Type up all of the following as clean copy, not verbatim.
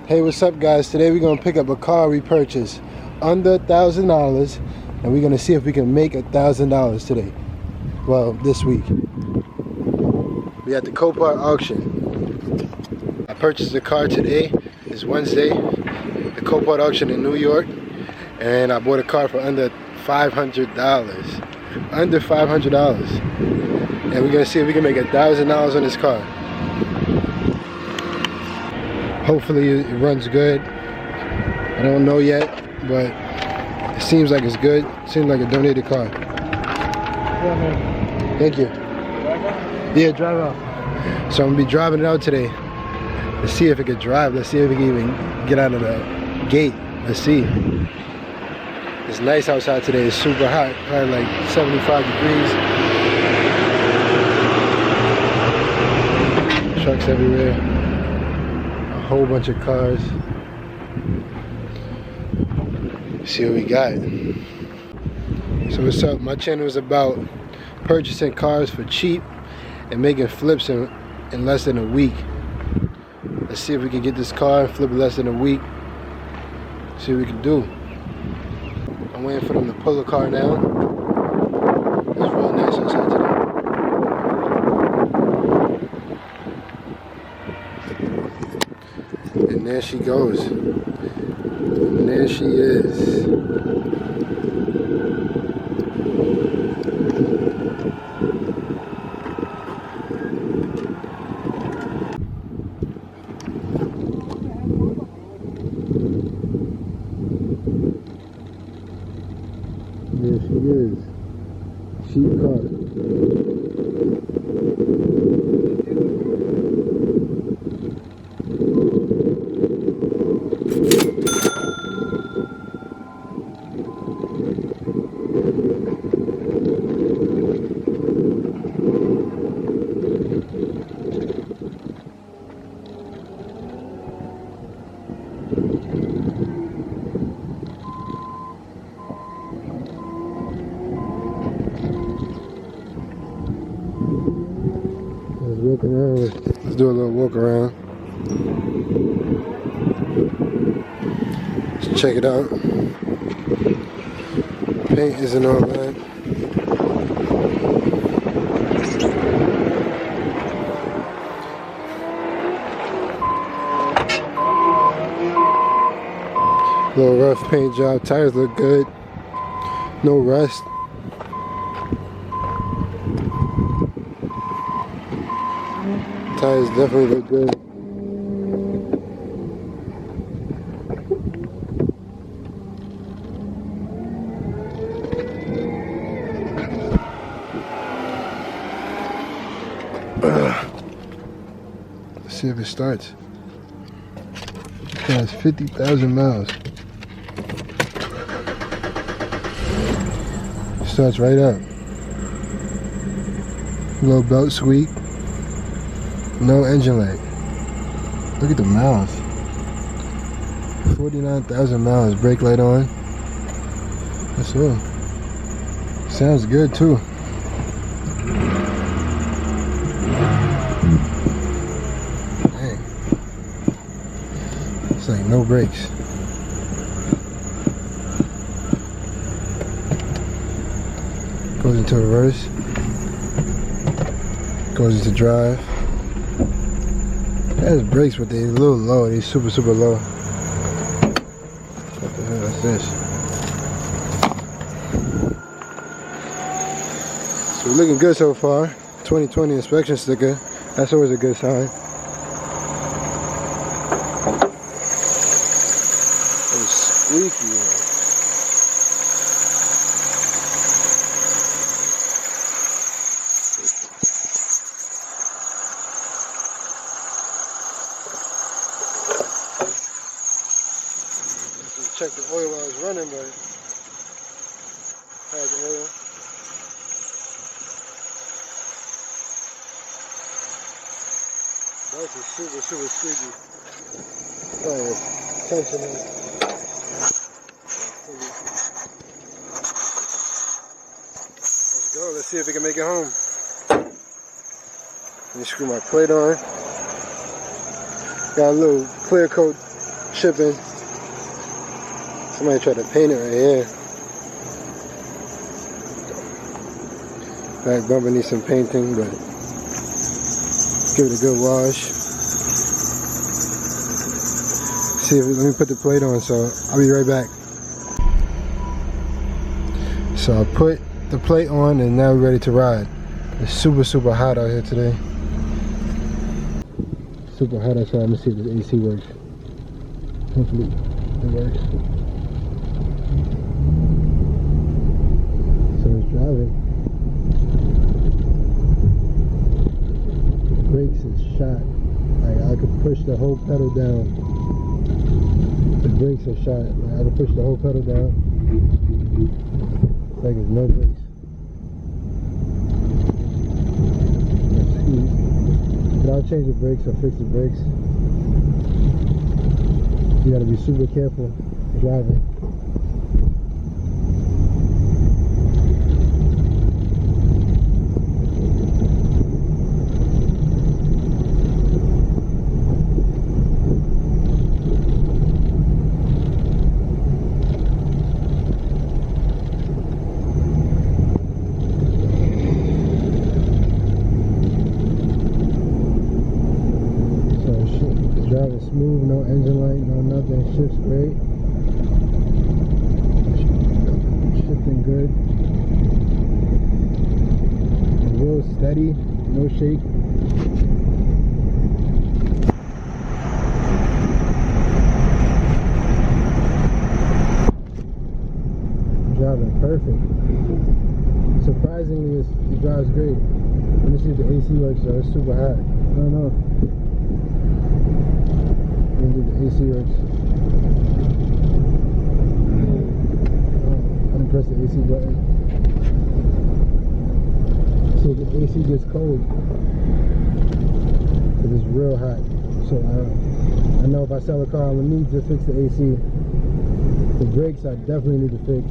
Hey, what's up guys? Today we're gonna pick up a car we purchased under $1,000 and we're gonna see if we can make $1,000 today. Well, this week. We at the Copart auction. I purchased the car today. It's Wednesday. The Copart auction in New York. And I bought a car for under $500. Under $500. And we're gonna see if we can make $1,000 on this car. Hopefully it runs good. I don't know yet, but it seems like it's good. Seems like a donated car. Thank you. Yeah, drive out. So I'm gonna be driving it out today. Let's see if it can drive. Let's see if it can even get out of the gate. Let's see. It's nice outside today. It's super hot. Probably like 75 degrees. Trucks everywhere. A whole bunch of cars. See what we got. So what's up? My channel is about purchasing cars for cheap and making flips in less than a week. Let's see if we can get this car and flip it less than a week. See what we can do. I'm waiting for them to pull the car now. It's real nice outside today. And there she goes. And there she is. There she is. Cheap car. Walk around. Let's do a little walk around. Let's check it out. Paint isn't all bad. Little rough paint job. Tires look good. No rust. Tires definitely look good. Let's see if it starts. It has 50,000 miles. It starts right up. Low belt squeak. No engine light. Look at the miles. 49,000 miles. Brake light on. That's all. Sounds good too. Dang. It's like no brakes. Goes into reverse. Goes into drive. It has brakes, but they're a little low. They're super low. What the hell is this? So we're looking good so far. 2020 inspection sticker. That's always a good sign. It's squeaky, man. Check the oil while I was running, but has the oil. That's super squeaky. Oh, tension in it. Let's go. Let's see if we can make it home. Let me screw my plate on. Got a little clear coat chipping. Somebody tried to paint it right here. Back bumper needs some painting, but give it a good wash. See if let me put the plate on, so I'll be right back. So I put the plate on and now we're ready to ride. It's super hot out here today. Super hot outside. Let me see if the AC works. Hopefully it works. So it's driving. Brakes is shot. Like I could push the whole pedal down. The brakes are shot. Like I could push the whole pedal down. It's like it's no brakes. But I'll change the brakes or fix the brakes. You gotta be super careful driving. Driving smooth, no engine light, no nothing, shifts great. Shifting good. The wheel's steady, no shake. Driving perfect. Surprisingly, it drives great. Let me see if the AC works though, it's super hot. I don't know. The AC works. I didn't press the AC button. So the AC gets cold. Because it's real hot. So I know if I sell a car, I'm going to need to fix the AC. The brakes I definitely need to fix.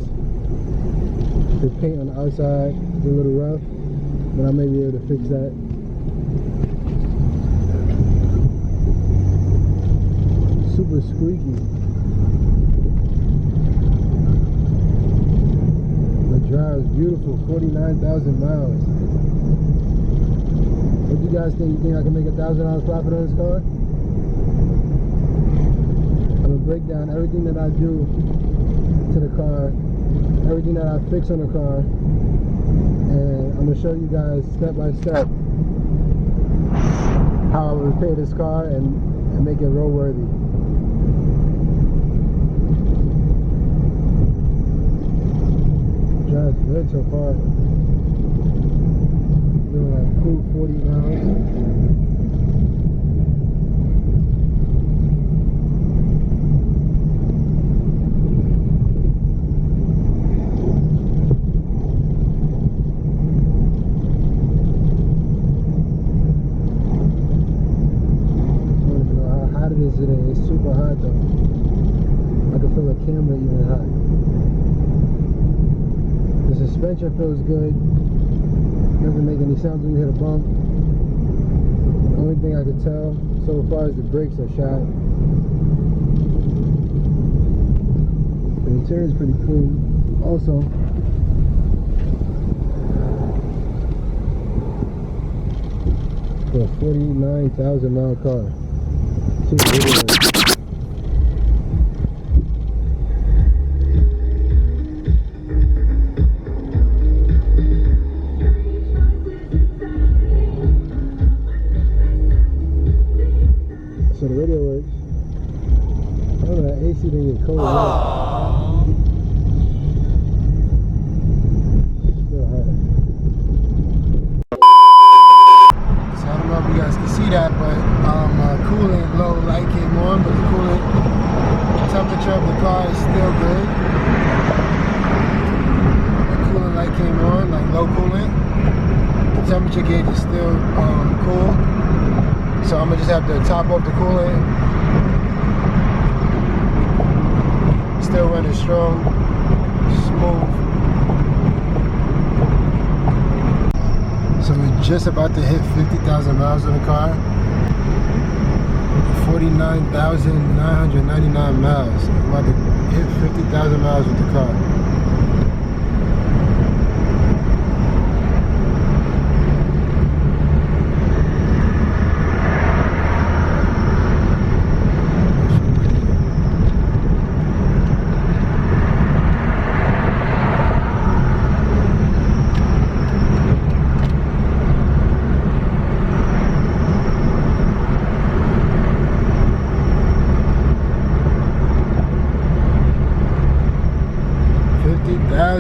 The paint on the outside is a little rough, but I may be able to fix that. Super squeaky. The drive is beautiful, 49,000 miles. What do you guys think? You think I can make $1,000 profit on this car? I'm gonna break down everything that I do to the car, everything that I fix on the car, and I'm gonna show you guys step by step how I would repair this car and make it roadworthy. Drives good so far. Doing like cool 40 miles. Today. It's super hot though. I can feel the camera even hot. The suspension feels good. Doesn't make any sounds when you hit a bump. The only thing I could tell so far is the brakes are shot. The interior is pretty cool. Also, for a 49,000 mile car. So the radio works. I don't know, that AC thing is cold. Still hot. So I don't know if you guys can see that, but coolant low light came on, but the coolant temperature of the car is still good. The coolant light came on, like low coolant. The temperature gauge is still cool. So I'm gonna just have to top off the coolant. Still running strong, smooth. So we're just about to hit 50,000 miles on the car. 49,999 miles. I'm about to hit 50,000 miles with the car.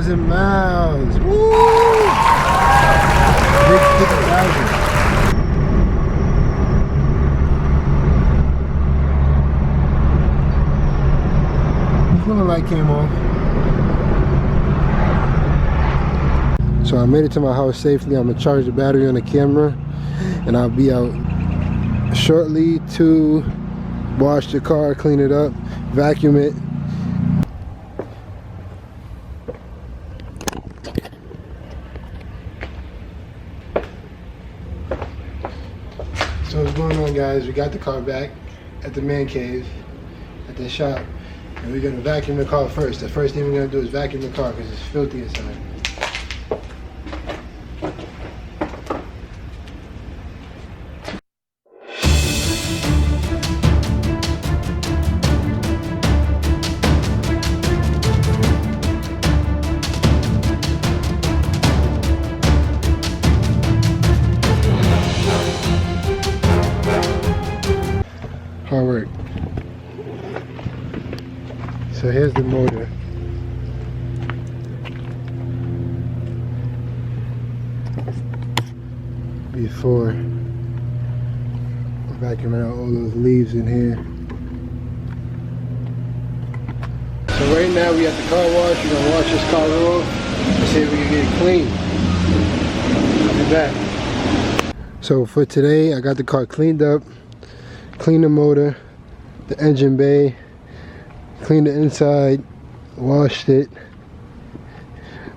Miles. Woo! Big 50,000. The light came off. So I made it to my house safely. I'm gonna charge the battery on the camera and I'll be out shortly to wash the car, clean it up, vacuum it. So what's going on, guys? We got the car back at the man cave at the shop, and we're gonna vacuum the car first. The first thing we're gonna do is vacuum the car because it's filthy inside. Hard work. So here's the motor. Before vacuuming out all those leaves in here. So right now we at the car wash. We're gonna wash this car off and see if we can get it clean. I'll be back. So for today, I got the car cleaned up. Clean the motor, the engine bay, clean the inside, washed it,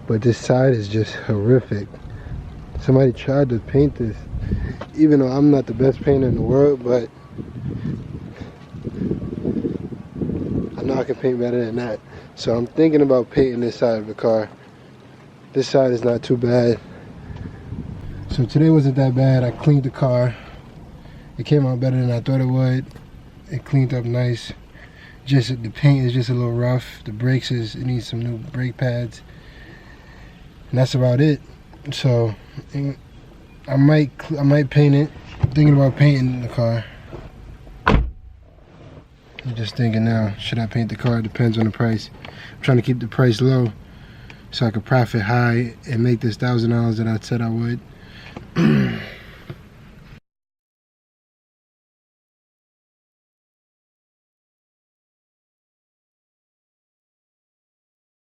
but this side is just horrific. Somebody tried to paint this, even though I'm not the best painter in the world, but I know I can paint better than that. So I'm thinking about painting this side of the car. This side is not too bad. So today wasn't that bad. I cleaned the car. It came out better than I thought it would. It cleaned up nice. Just the paint is just a little rough. The brakes it needs some new brake pads. And that's about it. So I might paint it. I'm thinking about painting the car. I'm just thinking now, should I paint the car? It depends on the price. I'm trying to keep the price low so I can profit high and make this $1,000 that I said I would.